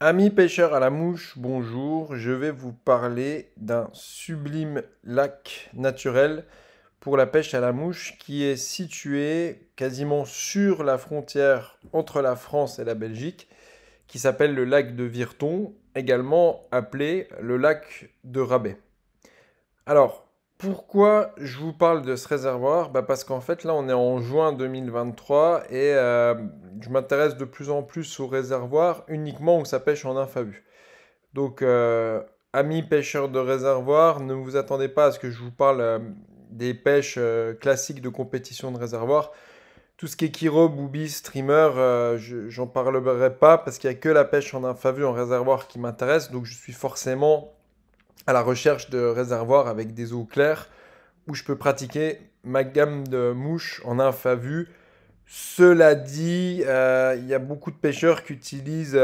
Amis pêcheurs à la mouche, bonjour. Je vais vous parler d'un sublime lac naturel pour la pêche à la mouche qui est situé quasiment sur la frontière entre la France et la Belgique, qui s'appelle le lac de Virton, également appelé le lac de Rabet. Alors, pourquoi je vous parle de ce réservoir? Parce qu'en fait, là, on est en juin 2023 et je m'intéresse de plus en plus au réservoir uniquement où ça pêche en infavus. Donc, amis pêcheurs de réservoir, ne vous attendez pas à ce que je vous parle des pêches classiques de compétition de réservoir. Tout ce qui est kiro, booby, streamer, j'en parlerai pas parce qu'il n'y a que la pêche en infavus en réservoir qui m'intéresse. Donc, je suis forcément à la recherche de réservoirs avec des eaux claires où je peux pratiquer ma gamme de mouches en infavus. Cela dit, il y a beaucoup de pêcheurs qui utilisent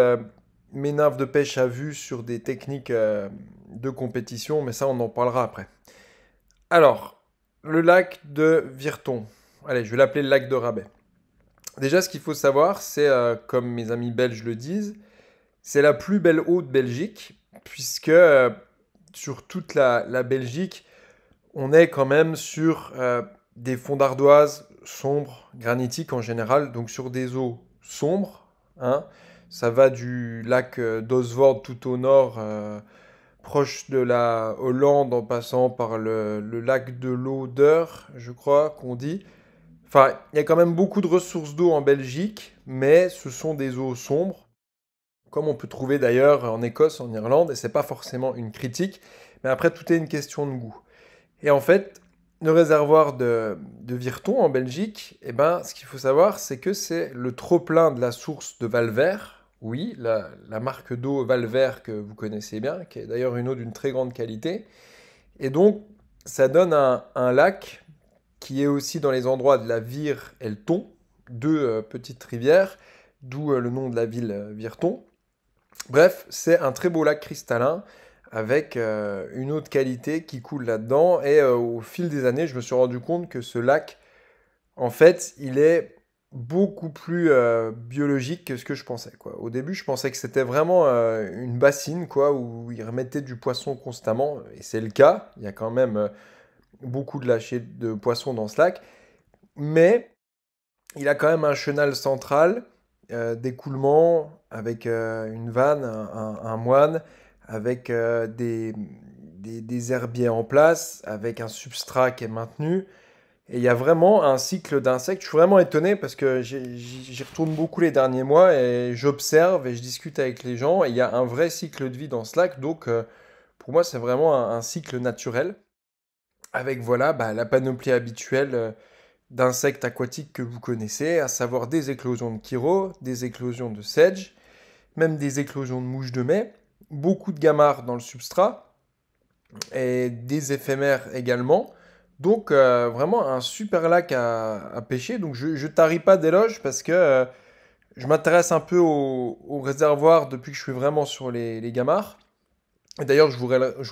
mes naves de pêche à vue sur des techniques de compétition, mais ça, on en parlera après. Alors, le lac de Virton. Allez, je vais l'appeler le lac de Rabet. Déjà, ce qu'il faut savoir, c'est, comme mes amis belges le disent, c'est la plus belle eau de Belgique, puisque sur toute la Belgique, on est quand même sur des fonds d'ardoise sombres, granitiques en général, donc sur des eaux sombres, hein. Ça va du lac d'Oswald tout au nord, proche de la Hollande, en passant par le lac de l'Odeur, je crois qu'on dit. Enfin, il y a quand même beaucoup de ressources d'eau en Belgique, mais ce sont des eaux sombres, comme on peut trouver d'ailleurs en Écosse, en Irlande, et c'est pas forcément une critique, mais après tout est une question de goût. Et en fait, le réservoir de Virton en Belgique, eh ben, ce qu'il faut savoir, c'est que c'est le trop-plein de la source de Valver. Oui, la marque d'eau Valver que vous connaissez bien, qui est d'ailleurs une eau d'une très grande qualité. Et donc, ça donne un lac qui est aussi dans les endroits de la Vire et le Thon, deux petites rivières, d'où le nom de la ville Virton. Bref, c'est un très beau lac cristallin avec une eau de qualité qui coule là-dedans. Et au fil des années, je me suis rendu compte que ce lac, en fait, il est beaucoup plus biologique que ce que je pensais, quoi. Au début, je pensais que c'était vraiment une bassine, quoi, où ils remettaient du poisson constamment. Et c'est le cas. Il y a quand même beaucoup de lâchers de poissons dans ce lac. Mais il a quand même un chenal central d'écoulement avec une vanne, un moine, avec des herbiers en place, avec un substrat qui est maintenu. Et il y a vraiment un cycle d'insectes. Je suis vraiment étonné parce que j'y retourne beaucoup les derniers mois et j'observe et je discute avec les gens. Et il y a un vrai cycle de vie dans ce lac. Donc, pour moi, c'est vraiment un cycle naturel. Avec, voilà, la panoplie habituelle d'insectes aquatiques que vous connaissez, à savoir des éclosions de kiro, des éclosions de sedge, même des éclosions de mouches de mai, beaucoup de gamarres dans le substrat et des éphémères également. Donc vraiment un super lac à pêcher. Donc je tarie pas d'éloges parce que je m'intéresse un peu au réservoir depuis que je suis vraiment sur les gamarres. Et d'ailleurs, je vous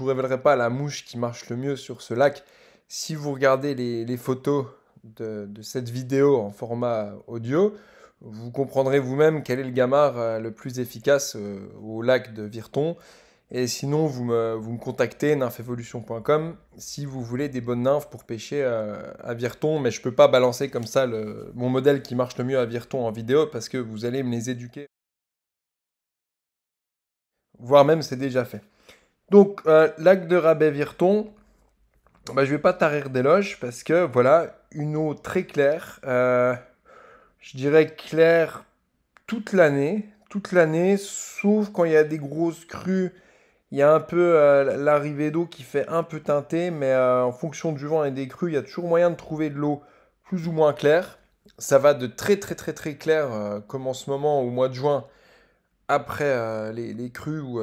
révélerai pas la mouche qui marche le mieux sur ce lac. Si vous regardez les photos de cette vidéo en format audio, vous comprendrez vous-même quel est le gamard le plus efficace au lac de Virton. Et sinon, vous me contactez nymphevolution.com si vous voulez des bonnes nymphes pour pêcher à Virton. Mais je peux pas balancer comme ça mon modèle qui marche le mieux à Virton en vidéo parce que vous allez me les éduquer. Voire même c'est déjà fait. Donc, lac de Rabet-Virton, je vais pas tarir d'éloges parce que voilà, une eau très claire, je dirais claire toute l'année, sauf quand il y a des grosses crues, il y a un peu l'arrivée d'eau qui fait un peu teinter, mais en fonction du vent et des crues, il y a toujours moyen de trouver de l'eau plus ou moins claire. Ça va de très très très très clair, comme en ce moment au mois de juin, après les crues où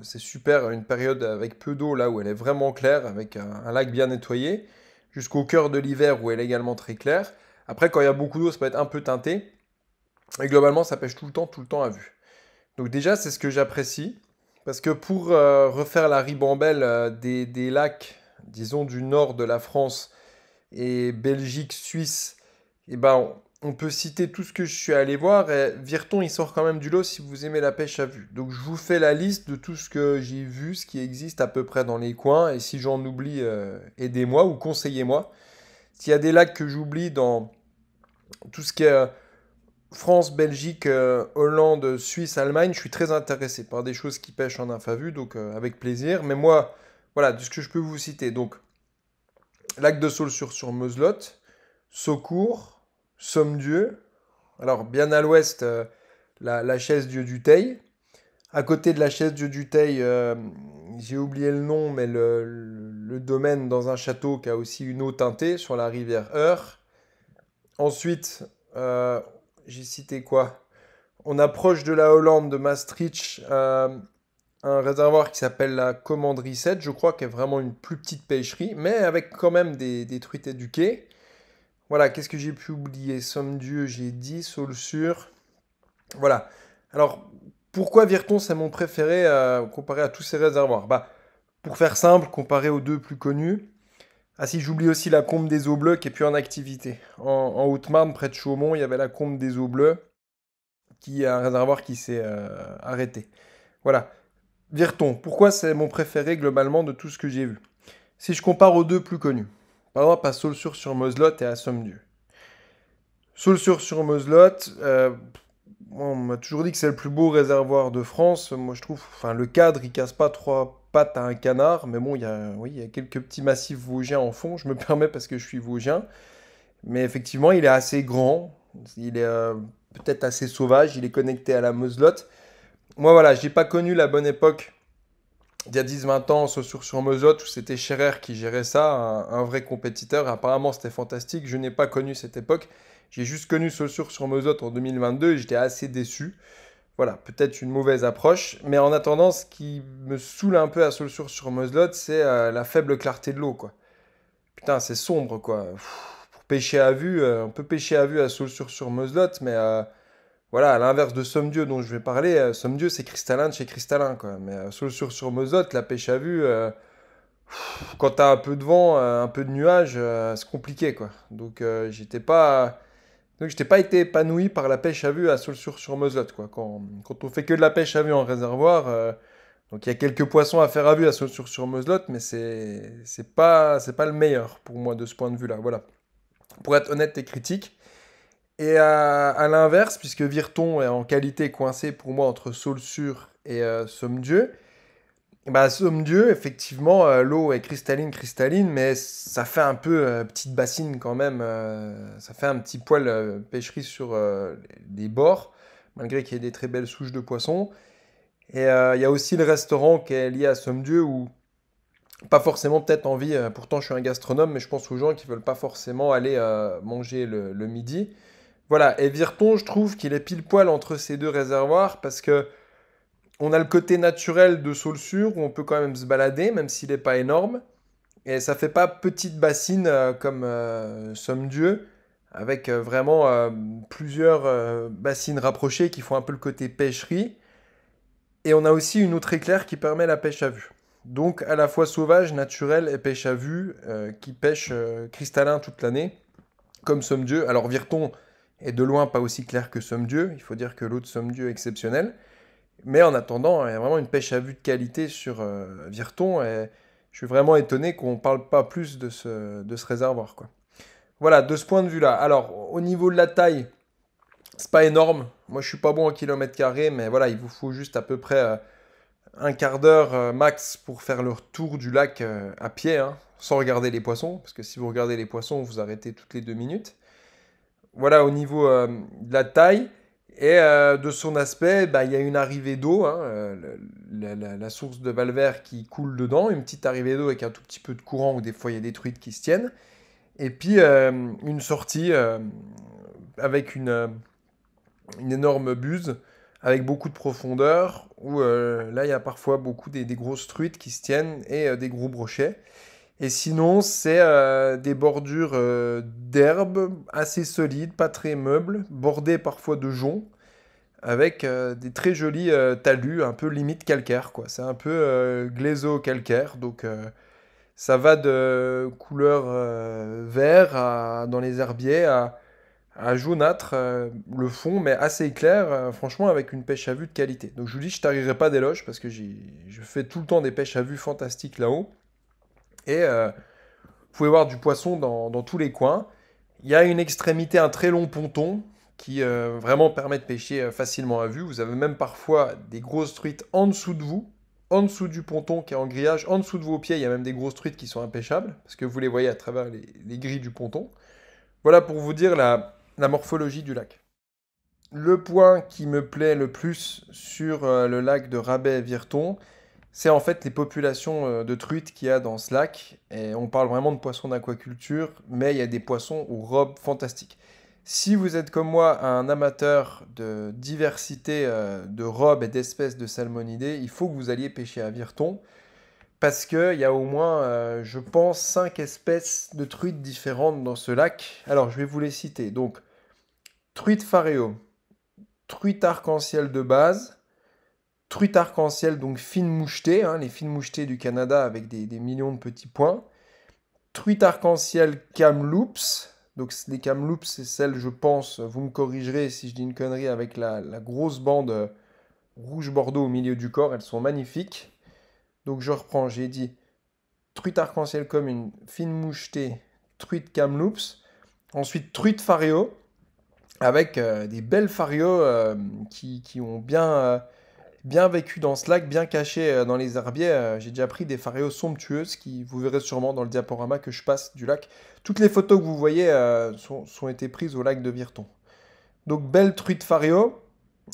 c'est super, une période avec peu d'eau, là où elle est vraiment claire, avec un lac bien nettoyé, jusqu'au cœur de l'hiver où elle est également très claire. Après, quand il y a beaucoup d'eau, ça peut être un peu teinté. Et globalement, ça pêche tout le temps à vue. Donc déjà, c'est ce que j'apprécie. Parce que pour refaire la ribambelle des lacs, disons, du nord de la France et Belgique, Suisse, eh ben, on peut citer tout ce que je suis allé voir. Et Virton, il sort quand même du lot si vous aimez la pêche à vue. Donc je vous fais la liste de tout ce que j'ai vu, ce qui existe à peu près dans les coins. Et si j'en oublie, aidez-moi ou conseillez-moi. S'il y a des lacs que j'oublie dans tout ce qui est France, Belgique, Hollande, Suisse, Allemagne, je suis très intéressé par des choses qui pêchent en infra vue, donc avec plaisir. Mais moi, voilà, de ce que je peux vous citer. Donc, lac de Saulsures sur Meselotte, Saucourt, Sommidieu. Alors, bien à l'ouest, la chaise Dieu du Teil. À côté de la chaise Dieu du Teil, j'ai oublié le nom, mais le domaine dans un château qui a aussi une eau teintée sur la rivière Eure. Ensuite, j'ai cité quoi? On approche de la Hollande, de Maastricht, un réservoir qui s'appelle la Commanderie 7, je crois, qui est vraiment une plus petite pêcherie, mais avec quand même des truites éduquées. Voilà, qu'est-ce que j'ai pu oublier? Somme-Dieu, j'ai dit, Saulsure. Voilà. Alors, pourquoi Virton, c'est mon préféré comparé à tous ces réservoirs? Bah, pour faire simple, comparé aux deux plus connus. Ah si, j'oublie aussi la Combe des Eaux Bleues qui est plus en activité. En Haute-Marne, près de Chaumont, il y avait la Combe des Eaux Bleues, qui est un réservoir qui s'est arrêté. Voilà. Virton, pourquoi c'est mon préféré globalement de tout ce que j'ai vu? Si je compare aux deux plus connus, par exemple à Saulsures-sur-Moselotte et à Sommidieu. Saulsures-sur-Moselotte, on m'a toujours dit que c'est le plus beau réservoir de France. Moi je trouve, enfin le cadre il casse pas trois pattes à un canard, mais bon oui, il y a quelques petits massifs vosgiens en fond. Je me permets parce que je suis vosgien, mais effectivement il est assez grand, il est peut-être assez sauvage, il est connecté à la Moselotte. Moi voilà, j'ai pas connu la bonne époque il y a 10-20 ans, sur Mesotte, où c'était Scherer qui gérait ça, un vrai compétiteur. Apparemment, c'était fantastique. Je n'ai pas connu cette époque. J'ai juste connu Saussure sur Mesotte en 2022 et j'étais assez déçu. Voilà, peut-être une mauvaise approche. Mais en attendant, ce qui me saoule un peu à Saussure sur Mesotte, c'est la faible clarté de l'eau, quoi. Putain, c'est sombre, quoi. Pour pêcher à vue, on peut pêcher à vue à Saussure sur Mesotte, mais voilà, à l'inverse de Somme-Dieu dont je vais parler, Somme-Dieu c'est cristallin de chez cristallin quoi. Mais sur Mozotte, la pêche à vue, quand t'as un peu de vent, un peu de nuages, c'est compliqué quoi. Donc j'étais pas été épanoui par la pêche à vue à sur Mozotte quoi. Quand on fait que de la pêche à vue en réservoir, donc il y a quelques poissons à faire à vue à sur Mozotte, mais c'est pas le meilleur pour moi de ce point de vue là. Voilà. Pour être honnête et critique. Et à l'inverse, puisque Virton est en qualité coincé pour moi entre Saulsure et Somme-Dieu, bah Somme-Dieu, effectivement, l'eau est cristalline, cristalline, mais ça fait un peu petite bassine quand même. Ça fait un petit poil pêcherie sur les bords, malgré qu'il y ait des très belles souches de poissons. Et il y a aussi le restaurant qui est lié à Somme-Dieu, où pas forcément peut-être envie, pourtant je suis un gastronome, mais je pense aux gens qui veulent pas forcément aller manger le midi. Voilà, et Virton, je trouve qu'il est pile poil entre ces deux réservoirs parce que on a le côté naturel de Saulsure où on peut quand même se balader, même s'il n'est pas énorme. Et ça fait pas petite bassine comme Somme-Dieu, avec vraiment plusieurs bassines rapprochées qui font un peu le côté pêcherie. Et on a aussi une eau très claire qui permet la pêche à vue. Donc à la fois sauvage, naturel et pêche à vue, qui pêche cristallin toute l'année, comme Somme-Dieu. Alors Virton est de loin pas aussi clair que Somme-Dieu, il faut dire que l'eau de Somme-Dieu est exceptionnelle. Mais en attendant, il y a vraiment une pêche à vue de qualité sur Virton, et je suis vraiment étonné qu'on ne parle pas plus de ce réservoir, quoi. Voilà, de ce point de vue-là. Alors, au niveau de la taille, c'est pas énorme. Moi, je suis pas bon en kilomètre carré, mais voilà, il vous faut juste à peu près un quart d'heure max pour faire le tour du lac à pied, hein, sans regarder les poissons, parce que si vous regardez les poissons, vous arrêtez toutes les 2 minutes. Voilà, au niveau de la taille et de son aspect, bah, il y a une arrivée d'eau, hein, la source de Valvert qui coule dedans, une petite arrivée d'eau avec un tout petit peu de courant où des fois il y a des truites qui se tiennent, et puis une sortie avec une énorme buse avec beaucoup de profondeur, où là il y a parfois beaucoup des grosses truites qui se tiennent et des gros brochets. Et sinon, c'est des bordures d'herbe assez solides, pas très meubles, bordées parfois de joncs, avec des très jolis talus, un peu limite calcaire, quoi. C'est un peu glaiso-calcaire, donc ça va de couleur vert dans les herbiers à à jaunâtre, le fond, mais assez clair, franchement, avec une pêche à vue de qualité. Donc je vous dis, je tarirai pas d'éloge parce que je fais tout le temps des pêches à vue fantastiques là-haut. Et vous pouvez voir du poisson dans tous les coins. Il y a une extrémité, un très long ponton qui vraiment permet de pêcher facilement à vue. Vous avez même parfois des grosses truites en dessous de vous, en dessous du ponton qui est en grillage, en dessous de vos pieds, il y a même des grosses truites qui sont impêchables, parce que vous les voyez à travers les grilles du ponton. Voilà pour vous dire la morphologie du lac. Le point qui me plaît le plus sur le lac de Rabet-Virton, c'est en fait les populations de truites qu'il y a dans ce lac. Et on parle vraiment de poissons d'aquaculture, mais il y a des poissons aux robes fantastiques. Si vous êtes comme moi un amateur de diversité de robes et d'espèces de salmonidés, il faut que vous alliez pêcher à Virton. Parce qu'il y a au moins, je pense, 5 espèces de truites différentes dans ce lac. Alors, je vais vous les citer. Donc, truite faréo, truite arc-en-ciel de base, truite arc-en-ciel, donc fine mouchetée, hein, les fines mouchetées du Canada avec des millions de petits points. Truite arc-en-ciel kamloops. Donc les kamloops, c'est celle, je pense, vous me corrigerez si je dis une connerie, avec la grosse bande rouge bordeaux au milieu du corps. Elles sont magnifiques. Donc je reprends, j'ai dit truite arc-en-ciel commune, fine mouchetée, truite kamloops. Ensuite, truite faréo, avec des belles faréos qui ont bien vécu dans ce lac, bien cachés dans les herbiers. J'ai déjà pris des faréos somptueuses qui, vous verrez sûrement dans le diaporama que je passe du lac. Toutes les photos que vous voyez sont été prises au lac de Virton. Donc belle truite faréo.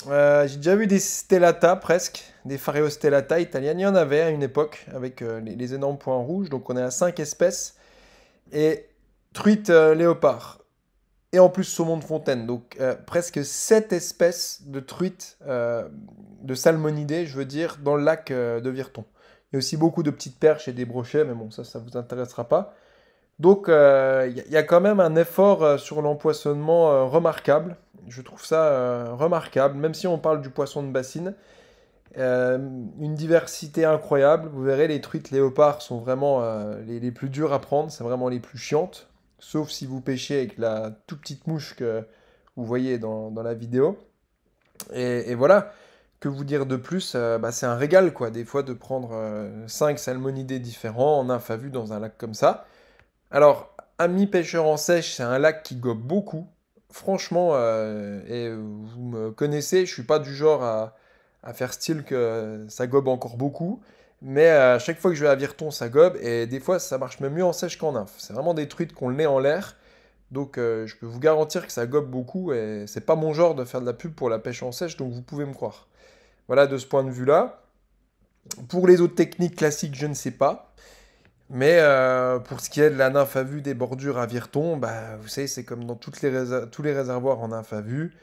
J'ai déjà vu des stellata presque, des faréos stellata italiennes. Il y en avait à une époque avec les énormes points rouges. Donc on est à 5 espèces. Et truite léopard. Et en plus saumon de fontaine. Donc presque 7 espèces de truites, de salmonidés, je veux dire, dans le lac de Virton. Il y a aussi beaucoup de petites perches et des brochets, mais bon, ça vous intéressera pas. Donc il y a quand même un effort sur l'empoisonnement remarquable. Je trouve ça remarquable, même si on parle du poisson de bassine. Euh, une diversité incroyable. Vous verrez, les truites léopards sont vraiment les plus dures à prendre, c'est vraiment les plus chiantes. Sauf si vous pêchez avec la toute petite mouche que vous voyez dans la vidéo. Et voilà, que vous dire de plus, bah, c'est un régal quoi, des fois de prendre 5 salmonidés différents en infât vu dans un lac comme ça. Alors, amis pêcheurs en sèche, c'est un lac qui gobe beaucoup. Franchement, et vous me connaissez, je suis pas du genre à faire style que ça gobe encore beaucoup. Mais à chaque fois que je vais à Virton, ça gobe. Et des fois, ça marche même mieux en sèche qu'en nymphe. C'est vraiment des truites qu'on le nez en l'air. Donc, je peux vous garantir que ça gobe beaucoup. Et c'est pas mon genre de faire de la pub pour la pêche en sèche. Donc, vous pouvez me croire. Voilà, de ce point de vue-là. Pour les autres techniques classiques, je ne sais pas. Mais pour ce qui est de la nymphe à vue des bordures à Virton, bah, vous savez, c'est comme dans tous les réservoirs en nymphe à vue.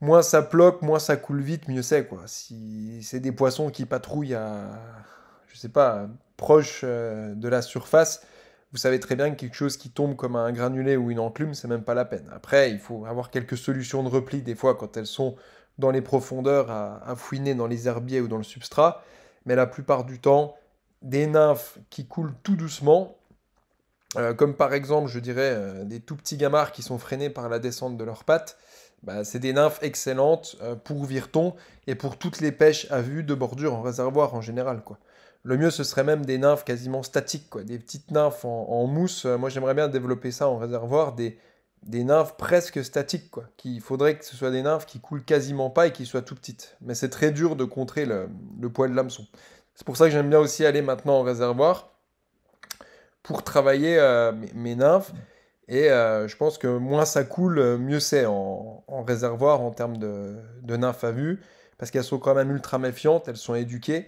Moins ça ploque, moins ça coule vite, mieux c'est, quoi. Si c'est des poissons qui patrouillent je sais pas, proche de la surface, vous savez très bien que quelque chose qui tombe comme un granulé ou une enclume, c'est même pas la peine. Après, il faut avoir quelques solutions de repli, des fois, quand elles sont dans les profondeurs, à fouiner dans les herbiers ou dans le substrat. Mais la plupart du temps, des nymphes qui coulent tout doucement, comme par exemple, je dirais, des tout petits gamards qui sont freinés par la descente de leurs pattes, bah, c'est des nymphes excellentes pour Virton et pour toutes les pêches à vue de bordure en réservoir en général, quoi. Le mieux, ce serait même des nymphes quasiment statiques, quoi. Des petites nymphes en mousse. Moi, j'aimerais bien développer ça en réservoir, des nymphes presque statiques, quoi. Il faudrait que ce soit des nymphes qui coulent quasiment pas et qui soient tout petites. Mais c'est très dur de contrer le poids de l'hameçon. C'est pour ça que j'aime bien aussi aller maintenant en réservoir pour travailler mes nymphes. Et je pense que moins ça coule, mieux c'est en réservoir en termes de nymphes à vue, parce qu'elles sont quand même ultra méfiantes, elles sont éduquées,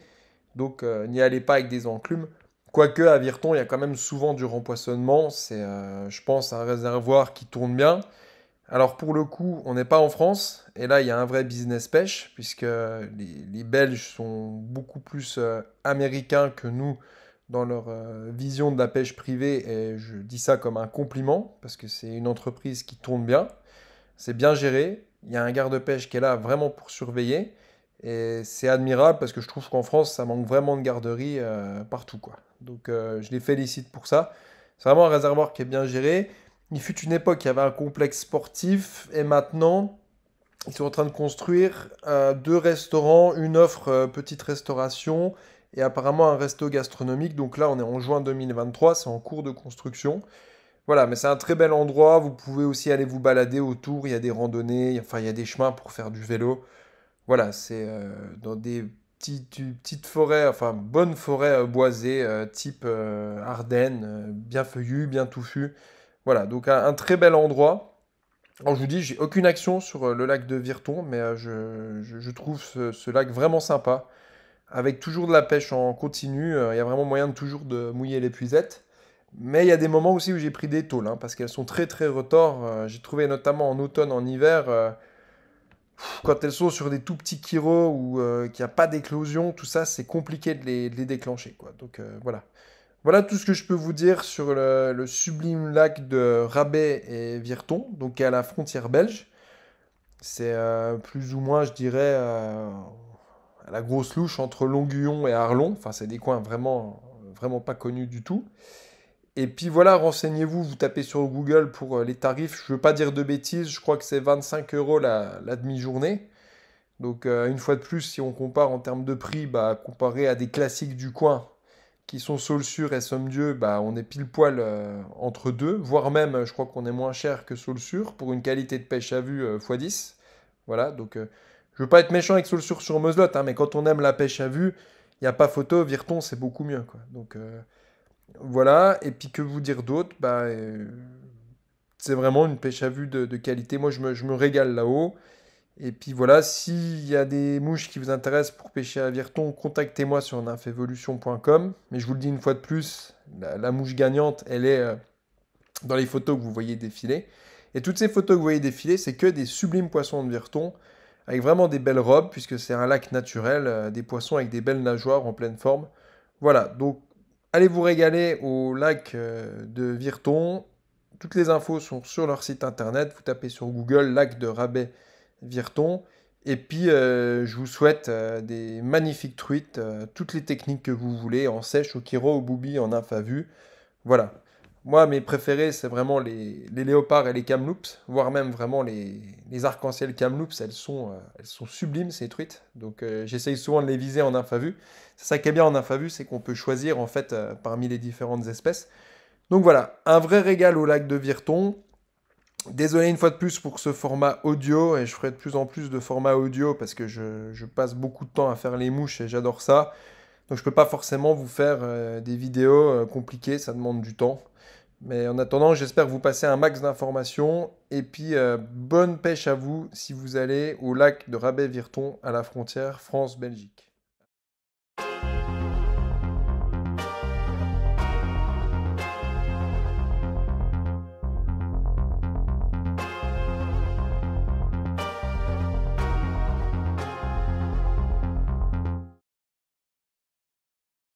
donc n'y allez pas avec des enclumes. Quoique à Virton, il y a quand même souvent du rempoisonnement, c'est je pense un réservoir qui tourne bien. Alors pour le coup, on n'est pas en France, et là il y a un vrai business pêche, puisque les Belges sont beaucoup plus américains que nous dans leur vision de la pêche privée, et je dis ça comme un compliment, parce que c'est une entreprise qui tourne bien, c'est bien géré, il y a un garde-pêche qui est là vraiment pour surveiller, et c'est admirable parce que je trouve qu'en France, ça manque vraiment de garderie partout, quoi. Donc je les félicite pour ça. C'est vraiment un réservoir qui est bien géré. Il fut une époque, il y avait un complexe sportif et maintenant, ils sont en train de construire deux restaurants, une offre petite restauration et apparemment un resto gastronomique. Donc là, on est en juin 2023, c'est en cours de construction. Voilà, mais c'est un très bel endroit. Vous pouvez aussi aller vous balader autour. Il y a des randonnées, enfin, il y a des chemins pour faire du vélo. Voilà, c'est dans des petites forêts, enfin, bonnes forêts boisées, type Ardennes, bien feuillues, bien touffues. Voilà, donc un très bel endroit. Alors je vous dis, j'ai aucune action sur le lac de Virton, mais je trouve ce lac vraiment sympa, avec toujours de la pêche en continu. Il y a vraiment moyen de toujours de mouiller l'épuisette. Mais il y a des moments aussi où j'ai pris des tôles, hein, parce qu'elles sont très très retors. J'ai trouvé notamment en automne, en hiver, quand elles sont sur des tout petits kiros ou qu'il n'y a pas d'éclosion, tout ça, c'est compliqué de les déclencher, quoi. Donc voilà. Voilà tout ce que je peux vous dire sur le sublime lac de Rabet et Virton, donc qui est à la frontière belge. C'est plus ou moins, je dirais, à la grosse louche entre Longuyon et Arlon. Enfin, c'est des coins vraiment, vraiment pas connus du tout. Et puis voilà, renseignez-vous, vous tapez sur Google pour les tarifs. Je veux pas dire de bêtises, je crois que c'est 25 euros la demi-journée. Donc une fois de plus, si on compare en termes de prix, bah, comparé à des classiques du coin qui sont Saulsure et Sommieux, bah, on est pile poil entre deux, voire même je crois qu'on est moins cher que Saulsure pour une qualité de pêche à vue x10. Voilà, donc je veux pas être méchant avec Saulsure sur Meselotte, hein, mais quand on aime la pêche à vue, il n'y a pas photo, Virton c'est beaucoup mieux, quoi. Donc voilà, et puis que vous dire d'autre, bah, c'est vraiment une pêche à vue de qualité. Moi je me régale là-haut. Et puis voilà, s'il y a des mouches qui vous intéressent pour pêcher à Virton, contactez-moi sur nymphevolution.com. Mais je vous le dis une fois de plus, la mouche gagnante, elle est dans les photos que vous voyez défiler. Et toutes ces photos que vous voyez défiler, c'est que des sublimes poissons de Virton, avec vraiment des belles robes, puisque c'est un lac naturel, des poissons avec des belles nageoires en pleine forme. Voilà, donc allez vous régaler au lac de Virton. Toutes les infos sont sur leur site internet. Vous tapez sur Google lac de Rabet Virton. Et puis, je vous souhaite des magnifiques truites, toutes les techniques que vous voulez, en sèche, au kiro, au boubi, en nymphe à vue. Voilà. Moi, mes préférés, c'est vraiment les léopards et les kamloops, voire même vraiment les arcs-en-ciel kamloops. Elles sont sublimes, ces truites. Donc, j'essaye souvent de les viser en nymphe à vue. C'est ça qui est bien en nymphe à vue, c'est qu'on peut choisir, en fait, parmi les différentes espèces. Donc voilà, un vrai régal au lac de Virton. Désolé une fois de plus pour ce format audio, et je ferai de plus en plus de formats audio parce que je passe beaucoup de temps à faire les mouches et j'adore ça. Donc je peux pas forcément vous faire des vidéos compliquées, ça demande du temps. Mais en attendant, j'espère que vous passez un max d'informations. Et puis bonne pêche à vous si vous allez au lac de Rabet-Virton à la frontière France-Belgique.